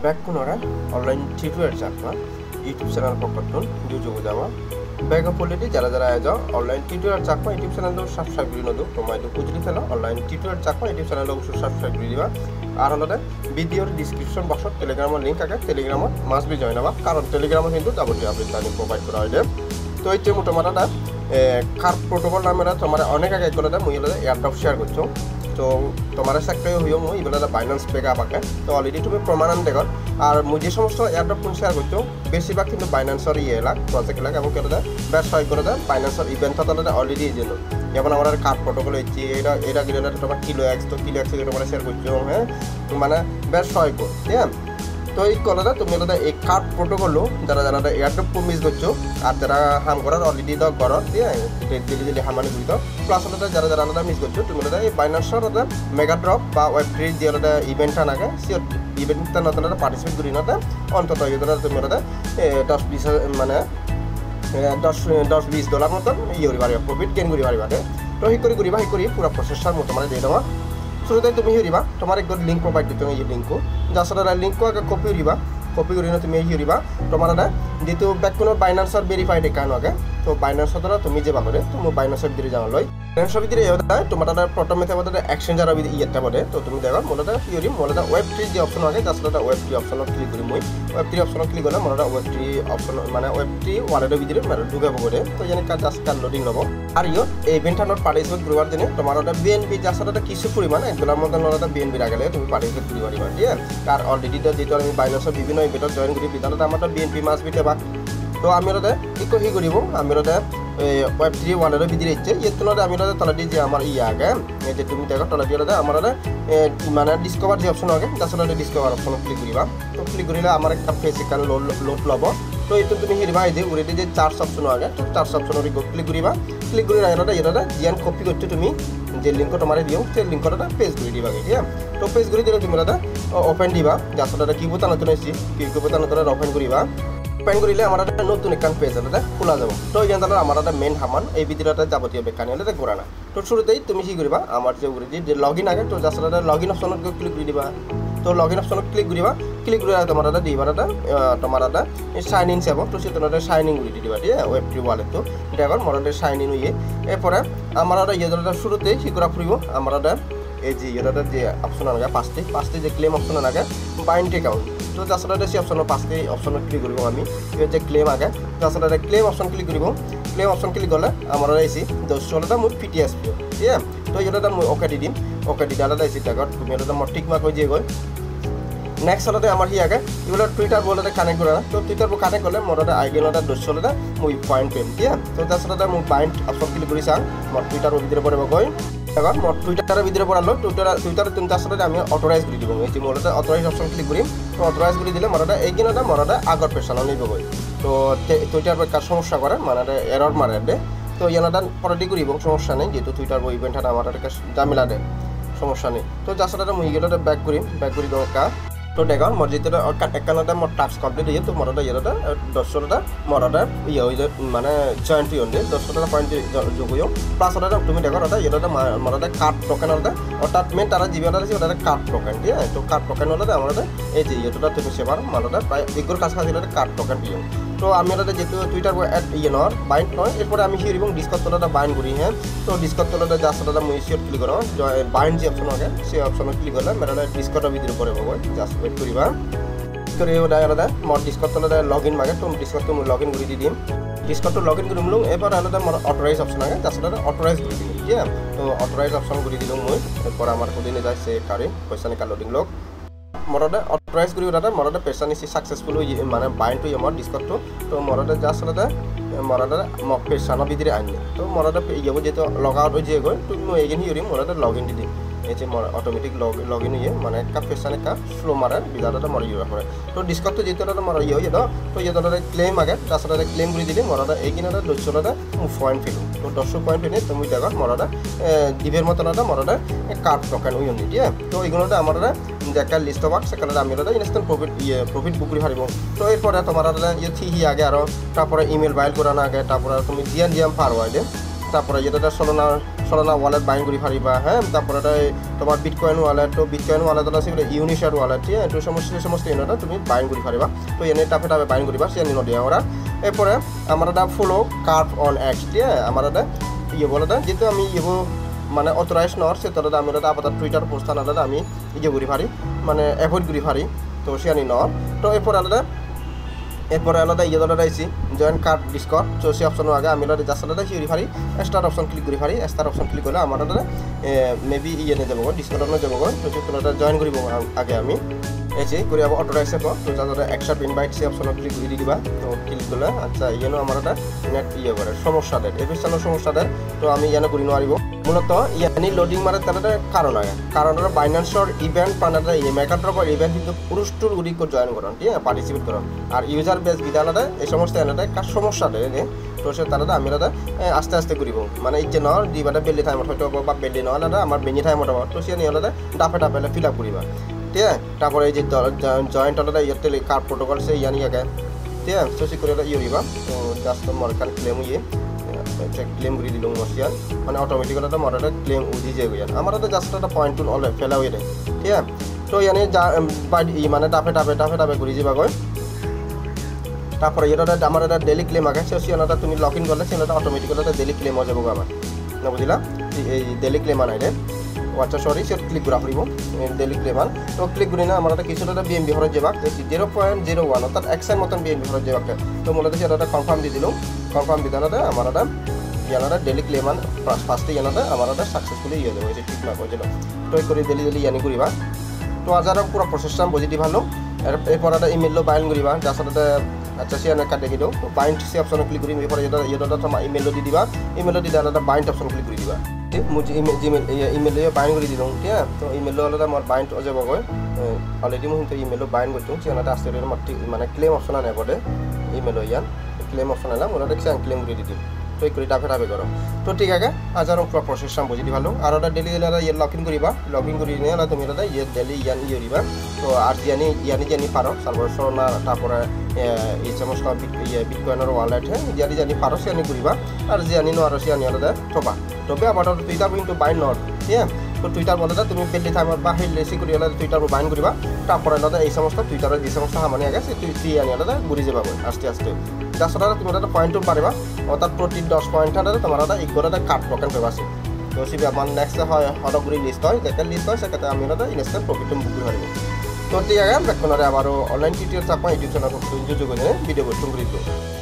back কোনরা online tutorial Chakma YouTube channel পকটন যোগ যাওয়া ব্যাক অপলিটি যারা যারা আজ online tutorial Chakma YouTube channel subscribe করে নদু তোমায় খুঁজলি ফেলো online tutorial Chakma YouTube channel অবশ্যই সাবস্ক্রাইব করে দিবা আর হলো ভিডিওর ডিসক্রিপশন বক্সত টেলিগ্রামের লিঙ্ক আগে টেলিগ্রামত মাস্ট বি জয়েন হওয়া কারণ টেলিগ্রামে কিন্তু যাবতীয় আপডেট তালিম প্রোভাইড করা হয় তো এই যে মোটামুটি কার্ভ প্রোটোকল নামের তোমার অনেক আগে এগুলো মুই এয়ারড্রপ শেয়ার করছো তো তোমার সেক্টরে হইও মুই এগুলো বাইন্যান্স পেগা পাকে তো অলরেডি তুমি প্রমাণ দেখো আর মুই যে সমস্ত এয়ারড্রপ কোন শেয়ার করছো বেশিরভাগ কিন্তু বাইন্যান্সের এলাক প্রজেক্ট এলাক এবং কেটে বেশ হয় করে বাইন্যান্সের ইভেন্ট তাহলে অলরেডি এই জন্য যেমন আমার কার্ভ প্রোটোকল হচ্ছে এটা কিন্তু তোমার কিলো এক্স তো কিলো এক্স তোমার শেয়ার করছো হ্যাঁ মানে বেশ হয় কর ঠিক আছে তো এই কলটা তুমি এই কার্ভ প্রোটোকল যারা যারা এয়ারড্রপ মিস করছো আর যারা হাম করার অলরেডি তো করো ঠিক আছে দিলি হামানি বুঝতো প্লাস যারা যারা মিস করছো তুমি এই বাইন্যান্সর মেগাড্রপ বা Web3 যে ইভেন্টটা নাগে সে ইভেন্টটা নতুন পার্টিসিপেট করি না অন্তত তুমি 10-20 মানে $10-20 মতন ইয়ে করি পারিবা প্রফিট গেইন করি পারিবা তো সেই করি পুরা প্রসেসটার মতো মানে দিয়ে দেওয়া শুরুতে তুমি হিরিবা তোমার একবার লিঙ্ক প্রোভাইড দিতে এই লিঙ্কও যার সাথে লিঙ্কও আগে কপি করি না তুমি হিরিবা তোমার যেহেতু ব্যাকগ্রাউন্ড বাইন্যান্সর ভেরিফাইড একাউন্ট আগে তো বাইন্যান্সর দ্বারা তুমি যে ভালো তুমি বাইন্যান্সর ভিতরে যাওয়া লয় বাইন্যান্সর ভিতরে তোমার প্রথমে এক্সচেঞ্জার ইয়েটা বলে তো তুমি দেখো মূলত কি করি মূলত Web3 যে অপশন আগে যার সাথে Web3 অপশনত ক্লিক করি মই Web3 অপশনত ক্লিক করলে মূলত Web3 অপশন মানে Web3 ওয়ালেটের ভিতরে মানে ঢুকাব করে তো জানি কাজ জাস্ট লোডিং লব আর এই ইভেন্টটার পার্টিসিপেট করবার জন্য তোমার বিএনপি যার সাথে কিছু পরিমাণ একগুলোর মধ্যে বিএনপি রাখলে তুমি পার্টিসিপেট করি পারিবা ঠিক আছে আর অলরেডি যেহেতু আমি বাইন্যান্সর বিভিন্ন ইভেন্টত জয়েন করি তাহলে আমার বিএনপি মাস বিতে বা তো আমি ইকো হি করব আমি Web3 ওয়ালেটের ভিতরে ইচ্ছে এর তুলনায় আমি তলাটি যে আমার আগে যে তুমি দেখো তলাটি আমার মানে ডিসকভার যে অপশন আগে তার সাথে ডিসকভার অপশন ক্লিক করিবা তো ক্লিক করিলে আমার একটা ফেস এখানে লোড লব তো এই তুমি হিরবা এই যে উড়েটি যে চার্জ অপশন আগে তো চার্জ অপশন ক্লিক করিবা ক্লিক করি এটা জিয়ান কপি করছো তুমি যে লিঙ্ক তোমার দিও সেই লিঙ্কটা পেজ করে দিবা ঠিক আছে তো পেজ করে দিলে তুমি ওপেন দিবা যার সাথে কি বোতাম নতুন আসছি কি বোতাম নতুন ওপেন করিবা ওপেন করিলে আমার নতুন একটা পেজ খোলা যাব তো এখান থেকে আমার মেন হামান এই ভিডিওটা যাবতীয় বেকানি হলে ঘোরা না তো শুরুতেই তুমি কি করিবা আমার যে লগ ইন আগে তো যার সাথে লগ ইন অপশনত ক্লিক করে দিবা তো লগ ইন অপশনত ক্লিক করিবা ক্লিক করে তোমার দিবা তোমার সাইন ইন যাব তো সে তোমার সাইন ইন করে দিবা ঠিক আছে Web3 ওয়ালেট তো দেখো মোর সাইন ইন হয়ে এরপরে আমার শুরুতেই কি করা ফুরিব আমার এই যে যে অপশন আগে পাঁচটি যে ক্লেম অপশন আগে বাইন্ড অ্যাকাউন্ট তো যার সাথে সেই অপশন পাঁচটি অপশন ক্লিক করব আমি যে ক্লেম আগে যার সাথে ক্লেম অপশন ক্লিক করব ক্লেম অপশন ক্লিক করলে আমার এসি 10 মোৰ পিটিএস ঠিক আছে তো এটা মই ওকে দি দিম ওকে দি দাদা এসি টাকা তুমি এটা মোৰ টিক মার্ক হয়ে যে গই নেক্সট হলে আমার আগে এগুলো টুইটার বলে কানেক্ট করা তো টুইটার কানেক্ট করলে মোট আইডিটা 10 মই পয়েন্ট পেম ঠিক আছে তো যার সাথে মই বাইন্ড অপশন ক্লিক করি চাং মোট টুইটার ভিতরে পড়ব গই এখন মোট টুইটারের ভিতরে পড়ালো টুইটার তুমি তার সাথে আমি অথরাইজ করে দিব এই মূলত অথরাইজ অপশন ক্লিক করি তো অথরাইজ করে দিলে মোট এইখানে মোট আগর পেশানো নিব গই তো টুইটার কার সমস্যা করে মানে এরর মারে দে তো ইয়ানাটা পরে করিব সমস্যা নেই যেহেতু টুইটার ইভেন্টটা আমার জামিলা দেয় সমস্যা নেই তো যার সাথে মুই গেলে ব্যাক করি দরকার তো দেখো মোর যেটা একান্নটা মোর টাস্ক কমপ্লিট হয়ে তো মোরটা ইয়েটা 10 মোরটা ইয়ে হয়ে মানে জয়েন্ট হয়ে 10 পয়েন্ট যোগ হয়ে প্লাস ওটা তুমি দেখো ওটা ইয়েটা মোরটা কার্ড টোকেন ওটা অর্থাৎ মেন তারা জীবনটা আছে ওটা কার্ড টোকেন ঠিক আছে তো কার্ড টোকেন হলে আমাদের এই যে ইয়েটা তুমি সেবার মোরটা প্রায় এগুলোর কাছাকাছি কার্ড টোকেন পেয়ে তো আমি ওটা যেহেতু টুইটার ইয়ে নয় বাইন্ড নয় এরপরে আমি হির এবং ডিসকট তোলাটা বাইন্ড করি হ্যাঁ তো ডিসকট তোলাটা যার সাথে মুই সিওর ক্লিক করো বাইন্ড যে অপশন আগে সেই অপশনে ক্লিক করলে মেরা ডিসকটের ভিতরে পড়ে পাবো জাস্ট ওয়েট করিবা করে ওটা আলাদা মোর ডিসকট তোলাটা লগ ইন মাগে তো ডিসকট তো লগ ইন করে দিম ডিসকট তো লগ ইন করে দিলাম এবার আলাদা মোর অথরাইজ অপশন আগে যার সাথে অথরাইজ করে দিই ঠিক আছে তো অথরাইজ অপশন করে দিলাম মই এরপর আমার কোদিনে যাচ্ছে কারে পয়সা নিকাল লোডিং লগ মোরটা অথরাইজ করি ওটা মোরটা পেশা নিছি সাকসেসফুল মানে বাইন্ড হয়ে আমার ডিসকটটো তো মোরটা যা আসলে মোরটা পেশানো ভিতরে আনি তো মোরটা ইয়ে যেহেতু লগ আউট হয়ে যায় তো এইখানে ইয়ে মোরটা লগ ইন দিই এই যে অটোমেটিক লগ ইন হয়ে মানে একটা পেশানে একটা স্লো মারে বিদাটা মর ইয়ে করে তো ডিসকটটো যেহেতু মর ইয়ে হয়ে তো ইয়ে ক্লেম আগে তার সাথে ক্লেম করে দিলে মোরটা এইখানে 10 পয়েন্ট পেল তো 10 পয়েন্ট পেলে তুমি দেখো মোরটা দিবের মতন মোরটা কার্ড টোকেন হয়ে নি ঠিক আছে তো এইগুলোতে আমার একটা লিস্ট অফ সেখানে আমি ইনস্ট্যান্ট প্রফিট বুক করে হারিব তো এরপরে তোমার ইয়ে থি আগে আরও তারপরে ইমেল বাইল করানো আগে তারপরে তুমি জিয়ান পারো আগে তারপরে যেটা সলনা ওয়ালেট বাইন করি পারিবা হ্যাঁ তারপরে তোমার বিটকয়েন ওয়ালেট তো বিটকয়েন ওয়ালেট আছে ইউনিশার ওয়ালেট ঠিক আছে সমস্ত ইউনিট তুমি বাইন করি পারিবা তো এনে টাপে বাইন করিবা সে নদী আমরা এরপরে আমরা ফলো কার্ভ অন এক্স ঠিক আছে আমার ইয়ে বলে যেহেতু আমি ইয়ে মানে অথরাইজ নর সে তলে আমি আপাতত টুইটার পোস্ট আলাদা আমি ইয়ে করি পারি মানে অ্যাভয়েড করি পারি তো সে আনি নর তো এরপরে আলাদা ইয়ে দলে আইসি জয়েন কার্ড ডিসকর্ড তো সেই অপশনের আগে আমি জাস্ট আলাদা হিউরি পারি স্টার অপশন ক্লিক করি পারি স্টার অপশন ক্লিক করলে আমার মেবি ইয়ে নিয়ে যাবো ডিসকর্ড নিয়ে যাবো তো সেটা জয়েন করিব আগে আমি এসে করে আবার অটোরাইজ হব তো যাদের অ্যাকসেপ্ট ইনভাইট সেই অপশন ক্লিক করে দিবা তো ক্লিক করলে আচ্ছা ইয়েনো আমার নেট ইয়ে করে সমস্যা দেয় এফিসিয়েন্টের সমস্যা দেয় তো আমি ইয়ানো করি নোৱাৰিব মূলত ইয়ানি লোডিং মারে তাহলে কারণ হয় কারণ বাইন্যান্সর ইভেন্ট পানাটা এই মেগাড্রপের ইভেন্ট কিন্তু পুরুষটুর গুড়ি করে জয়েন করেন ঠিক আছে পার্টিসিপেট করেন আর ইউজার বেস বিধানটা এই সমস্ত এলাকায় কার সমস্যা দেয় তো সে তাহলে আমি আস্তে আস্তে করিব মানে ইচ্ছে নয় দুইবারে বেলি টাইমত হয়তো বা বেলি নয় আমার বেনি টাইমত হব তো সে নিয়ে ডাফে ফিল আপ করিবা ঠিক আছে তারপরে এই যে জয়েন্ট আলাদা ইয়েতে কার প্রোটোকল সে ইয়ানি আগে ঠিক আছে তো সে করে ইয়ে হইবা তো জাস্ট মরকান ক্লেম ইয়ে ক্লেম করে দিল মশিয়ান মানে অটোমেটিক্যালি আমার ক্লেম উঠি যায় গিয়ে আমার জাস্ট একটা পয়েন্ট টুল অলে ফেলা হয়ে যায় ঠিক আছে তো ইয়ানি মানে ডাফে ঘুরি যাবা গৈ তারপরে এটা আমার একটা ডেলি ক্লেম আগে সে সিয়ানটা তুমি লগ ইন করলে সিয়ানটা অটোমেটিক্যালি একটা ডেলি ক্লেম হয়ে যাবো আমার না বুঝলা এই ডেলি ক্লেম আনাই রে আচ্ছা সরি সে ক্লিক করা ফুরিব ডেলি ক্লেমান তো ক্লিক করি না আমার কিছুটা বিএমবি হরে যাবাক 0.01 অর্থাৎ এক্সের মতন বিএমবি হরে যাবাক তো মূলত সেটা কনফার্ম দিয়ে দিল কনফার্ম বিধানটা আমার ইয়ানাটা ডেলি ক্লেমান ফার্স্টে ইয়ানাটা আমার সাকসেসফুলি ইয়ে দেবো যে ঠিক না করেছিল তো করে ডেলি ইয়ানি করিবা তো আজ আর পুরো প্রসেসটা বুঝি দি ভালো এরপর একটা ইমেইল বাইন করিবা যার সাথে আচ্ছা সে কাটে দিল বাইন্ড সে অপশন ক্লিক করি এরপরে এটা তোমার ইমেইল দিয়ে দিবা ইমেইল দিয়ে আলাদা বাইন্ড অপশন ক্লিক করে দিবা मुझे इमेल बाइन कर दूँ ठीक है तो इमेल मोर बाइन जब गए अलरेडी मुझे इमेल बाइन करती हूँ आस्ते मैं क्लेम ऑप्शन आने पड़े इमेल यान क्लेम ऑप्शन आना मोर क्लेम कर दी तो ये डाफे करो तो ठीक है आज और पूरा प्रसेस बुझी दी भालो और डेली ये लग इन कर तुम ये डेली यान इया तो और जानी पारो सार्वर सलना ये समस्त बिटकয়েনৰ ওয়ালেট জানি পারো সে করিবা আর জানি নো আর সে আলাদা থবা তবে আবার টুইটার কিন্তু বাইন নট ঠিক আছে তো টুইটার বলে তুমি বেলি টাইমত বা সেই লেসি করি টুইটার বাইন করিবা তারপরে আলাদা এই সমস্ত টুইটারের যে সমস্ত সামানি আগে সে তুই আনি আলাদা ঘুরি যাবা আস্তে আস্তে জাস্ট তুমি একটা পয়েন্ট পারিবা অর্থাৎ প্রতি 10 পয়েন্ট তোমার একটা কাট টোকেন পেবা আছে তো সে আমার নেক্সট হয় হঠাৎ লিস্ট হয় যেটা লিস্ট হয় সেটাতে আমি ইনস্ট্যান্ট প্রফিট বুক করে পারিব তো ঠিক আছে এখন আবার অনলাইন টিউটোরিয়াল চাপা ইউটিউব চ্যানেল যোগাযোগ ভিডিও করতে